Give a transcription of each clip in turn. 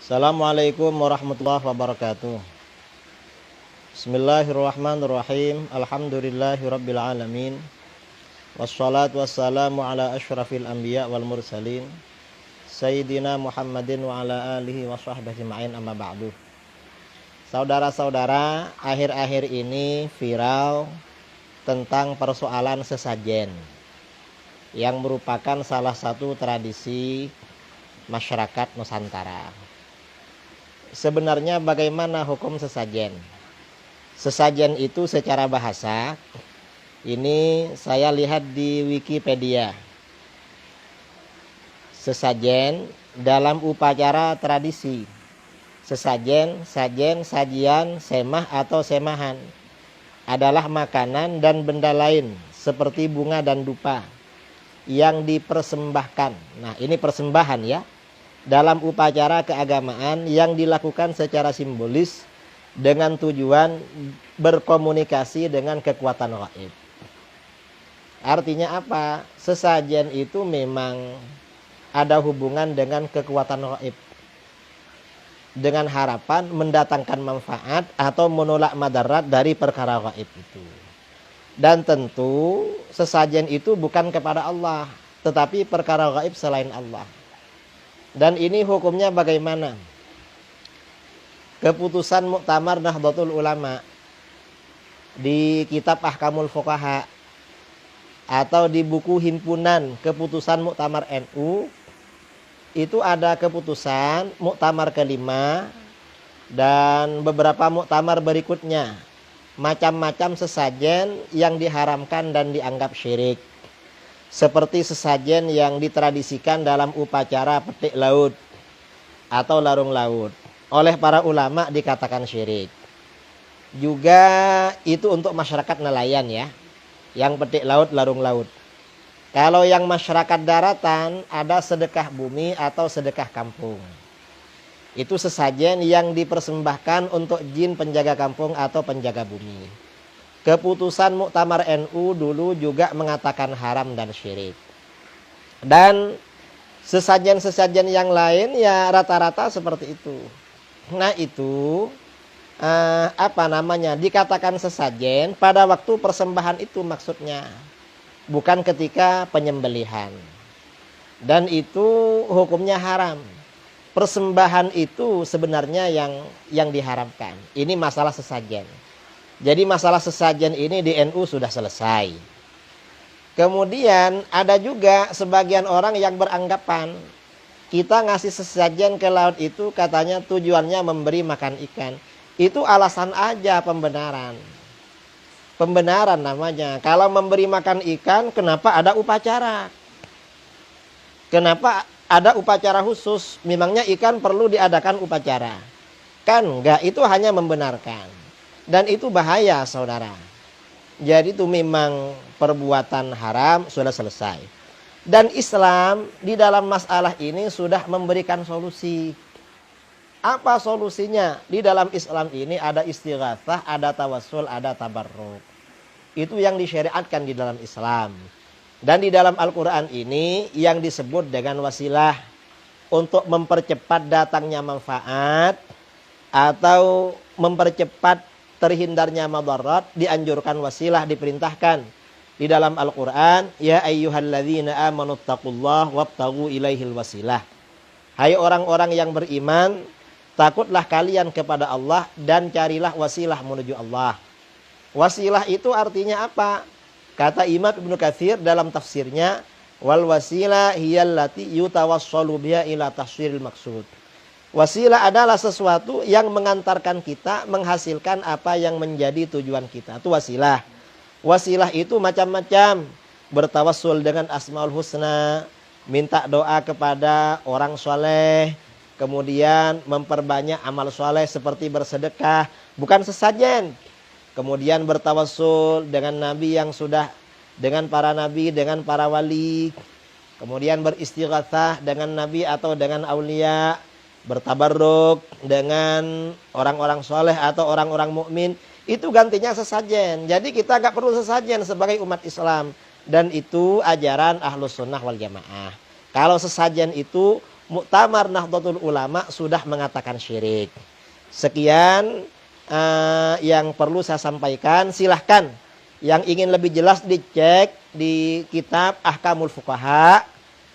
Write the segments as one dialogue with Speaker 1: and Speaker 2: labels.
Speaker 1: Assalamualaikum warahmatullahi wabarakatuh. Bismillahirrahmanirrahim. Alhamdulillahirabbil alamin. Wassalatu wassalamu ala asyrafil anbiya wal mursalin Sayyidina Muhammadin wa ala alihi wa sahbihi ajma'in, amma ba'du. Saudara-saudara, akhir-akhir ini viral tentang persoalan sesajen yang merupakan salah satu tradisi masyarakat Nusantara. Sebenarnya bagaimana hukum sesajen? Sesajen itu secara bahasa, ini saya lihat di Wikipedia. Sesajen dalam upacara tradisi. Sesajen, sajen, sajian, semah atau semahan adalah makanan dan benda lain seperti bunga dan dupa yang dipersembahkan. Nah, ini persembahan ya. Dalam upacara keagamaan yang dilakukan secara simbolis dengan tujuan berkomunikasi dengan kekuatan gaib. Artinya apa? Sesajen itu memang ada hubungan dengan kekuatan gaib, dengan harapan mendatangkan manfaat atau menolak madarat dari perkara gaib itu. Dan tentu sesajen itu bukan kepada Allah, tetapi perkara gaib selain Allah. Dan ini hukumnya bagaimana? Keputusan Muktamar Nahdlatul Ulama di kitab Ahkamul Fuqaha atau di buku himpunan keputusan Muktamar NU itu ada keputusan Muktamar kelima dan beberapa muktamar berikutnya, macam-macam sesajen yang diharamkan dan dianggap syirik. Seperti sesajen yang ditradisikan dalam upacara petik laut atau larung laut, oleh para ulama dikatakan syirik. Juga itu untuk masyarakat nelayan ya, yang petik laut, larung laut. Kalau yang masyarakat daratan ada sedekah bumi atau sedekah kampung. Itu sesajen yang dipersembahkan untuk jin penjaga kampung atau penjaga bumi. Keputusan Muktamar NU dulu juga mengatakan haram dan syirik. Dan sesajen-sesajen yang lain ya rata-rata seperti itu. Nah itu dikatakan sesajen pada waktu persembahan itu maksudnya, bukan ketika penyembelihan. Dan itu hukumnya haram. Persembahan itu sebenarnya yang diharamkan. Ini masalah sesajen. Jadi masalah sesajen ini di NU sudah selesai. Kemudian ada juga sebagian orang yang beranggapan kita ngasih sesajen ke laut itu katanya tujuannya memberi makan ikan. Itu alasan aja pembenaran. Pembenaran namanya. Kalau memberi makan ikan, kenapa ada upacara? Kenapa ada upacara khusus? Memangnya ikan perlu diadakan upacara? Kan enggak, itu hanya membenarkan. Dan itu bahaya saudara. Jadi itu memang perbuatan haram sudah selesai. Dan Islam di dalam masalah ini sudah memberikan solusi. Apa solusinya? Di dalam Islam ini ada istighatsah, ada tawassul, ada tabarruk. Itu yang disyariatkan di dalam Islam. Dan di dalam Al-Quran ini yang disebut dengan wasilah untuk mempercepat datangnya manfaat atau mempercepat terhindarnya madarat, dianjurkan wasilah, diperintahkan di dalam Al-Quran. Ya ayyuhalladzina amanu taqullaha wabtaghu ilaihil wasilah. Hai orang-orang yang beriman, takutlah kalian kepada Allah dan carilah wasilah menuju Allah. Wasilah itu artinya apa? Kata Imam Ibnu Katsir dalam tafsirnya, wal wasilah hiyallati yutawassalu biha ila tahsiril maksud. Wasilah adalah sesuatu yang mengantarkan kita menghasilkan apa yang menjadi tujuan kita. Itu wasilah. Wasilah itu macam-macam. Bertawassul dengan Asmaul Husna, minta doa kepada orang soleh, kemudian memperbanyak amal soleh seperti bersedekah, bukan sesajen. Kemudian bertawassul dengan nabi yang sudah, dengan para nabi, dengan para wali. Kemudian beristighatsah dengan nabi atau dengan aulia. Bertabarruk dengan orang-orang soleh atau orang-orang mukmin, itu gantinya sesajen. Jadi kita gak perlu sesajen sebagai umat Islam. Dan itu ajaran Ahlus Sunnah wal Jamaah. Kalau sesajen itu Muktamar Nahdlatul Ulama sudah mengatakan syirik. Sekian yang perlu saya sampaikan. Silahkan yang ingin lebih jelas dicek di kitab Ahkamul Fuqaha.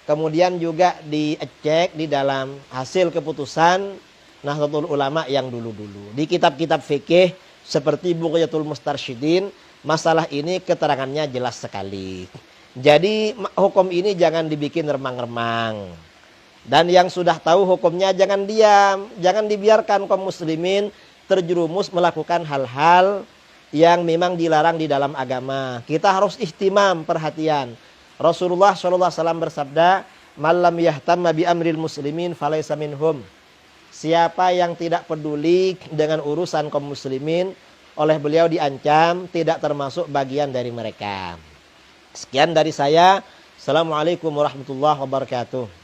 Speaker 1: Kemudian juga dicek di dalam hasil keputusan Nahdlatul Ulama yang dulu-dulu. Di kitab-kitab fikih seperti Bughyatul Mustarsyidin, masalah ini keterangannya jelas sekali. Jadi hukum ini jangan dibikin remang-remang. Dan yang sudah tahu hukumnya jangan diam. Jangan dibiarkan kaum muslimin terjerumus melakukan hal-hal yang memang dilarang di dalam agama. Kita harus ihtimam, perhatian. Rasulullah SAW bersabda, "Malam yahtamma bi amril muslimin falaysa minhum." Siapa yang tidak peduli dengan urusan kaum muslimin, oleh beliau diancam tidak termasuk bagian dari mereka. Sekian dari saya. Assalamualaikum warahmatullahi wabarakatuh.